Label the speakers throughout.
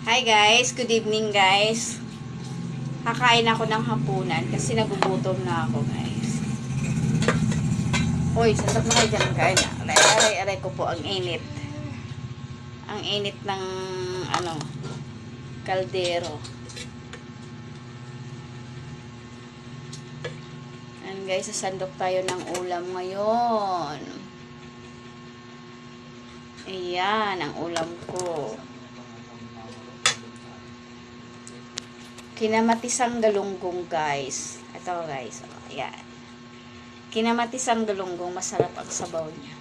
Speaker 1: Hi guys, good evening guys. Kakain ako ng hapunan kasi nagugutom na ako guys. Hoy, sandok na kayo dyan kain. Aray ko po ang init. Ang init ng kaldero. And guys, sasandok tayo ng ulam ngayon. Ayan, ang ulam ko. Kinamatisang galunggong guys. Ito guys. Oh, ayan. Kinamatisang galunggong. Masarap ang sabaw niya.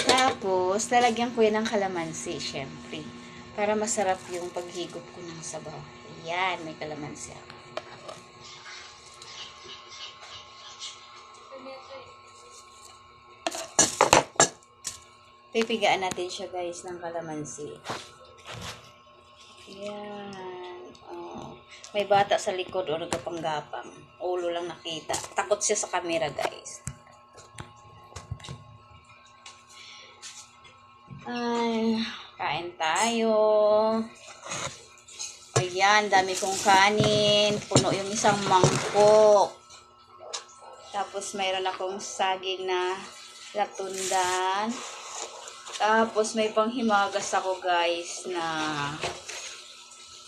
Speaker 1: Tapos, lalagyan ko yan ng kalamansi. Syempre. Para masarap yung paghigop ko ng sabaw. Ayan. May kalamansi ako. Pipigaan natin siya guys ng kalamansi. Yan. Oh. May bata sa likod o nagkapanggapang. Ulo lang nakita. Takot siya sa camera, guys. Ay, kain tayo. Ayan, dami kong kanin. Puno yung isang mangkok. Tapos mayroon akong saging na latundan. Tapos may panghimagas ako, guys, na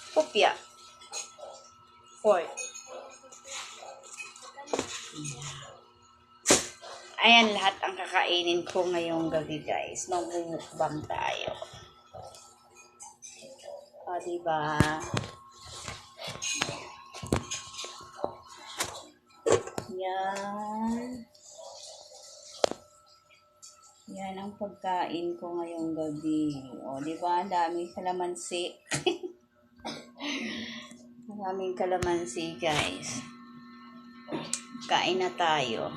Speaker 1: kopya. Pork. Ayan lahat ang kakainin ko ngayong gabi guys. Magmumukbang tayo. O, diba? Yan. Yan ang pagkain ko ngayong gabi. O, diba? Daming kalamansi. Maraming kalamansi, guys. Kain na tayo.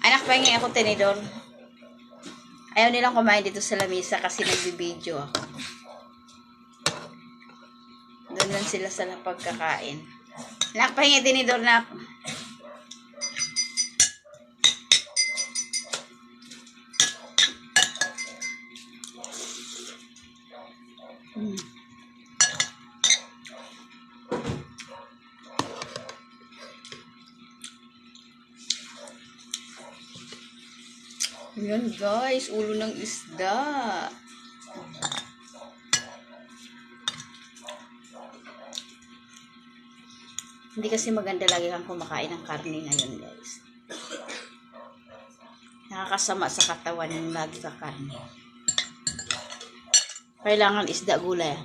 Speaker 1: Anak, pahingi ako tinidor. Ayaw nilang kumain dito sa lamisa kasi nagbibideo ako. Doon lang sila sa pagkakain. Anak, pahingi tinidor na ako. Yan guys, ulo ng isda. Hindi kasi maganda lagi kang kumakain ng karne ngayon guys. Nakakasama sa katawan yung lagi ka karne. Kailangan isda gulay.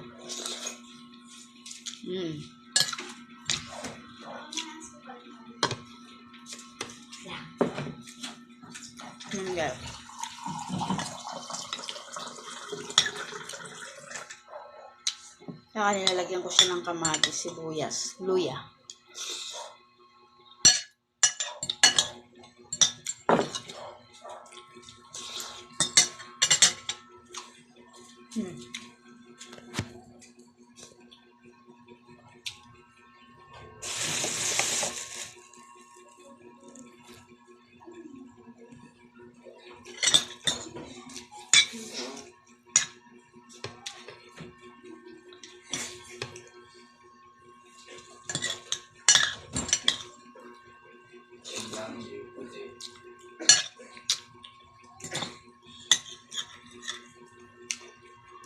Speaker 1: Guys. Saka nilalagyan ko siya ng kamatis, sibuyas, luya.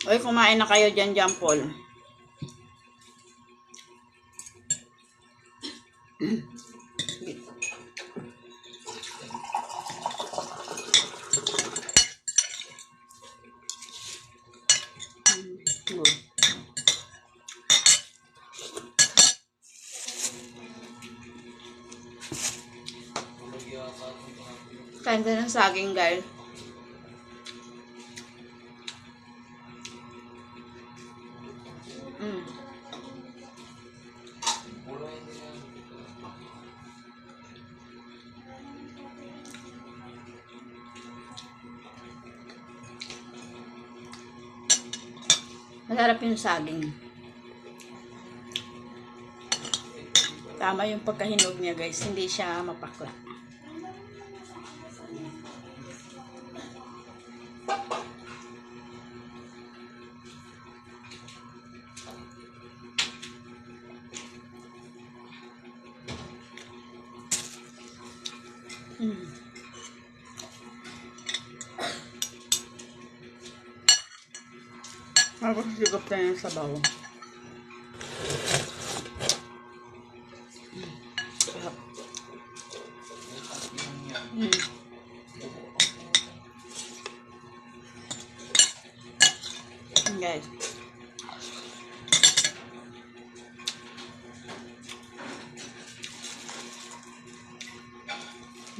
Speaker 1: Oy, kumain na kayo dyan, Jampol. Kanda ng saging, guys. Masarap yung saging. Tama yung pagkahinog niya guys, hindi siya mapakla. Tapos sigop na yung sabaw. Sarap. Guys.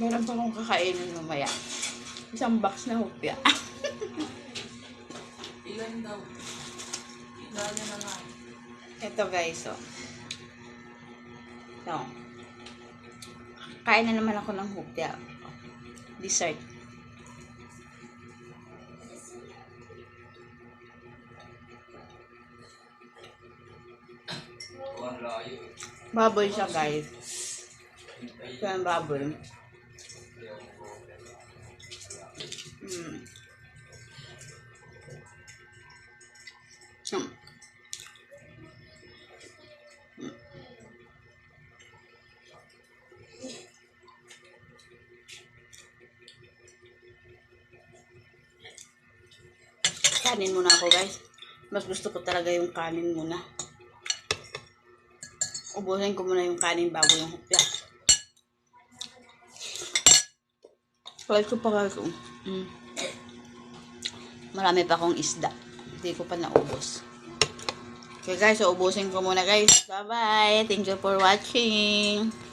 Speaker 1: Meron pa akong kakainin mamaya. Isang box na hupya.
Speaker 2: Ilan daw? Ilan na nga.
Speaker 1: Ito guys, oh. So, kain na naman ako ng hupya. Dessert. Baboy siya guys. Ito yung baboy. Kanin muna ako guys. Mas gusto ko talaga yung kanin muna. Ubusin ko muna yung kanin bago yung hupya. Kahit ko pa guys. Marami pa akong isda. Hindi ko pa naubos. Okay guys, so ubusin ko muna guys. Bye bye. Thank you for watching.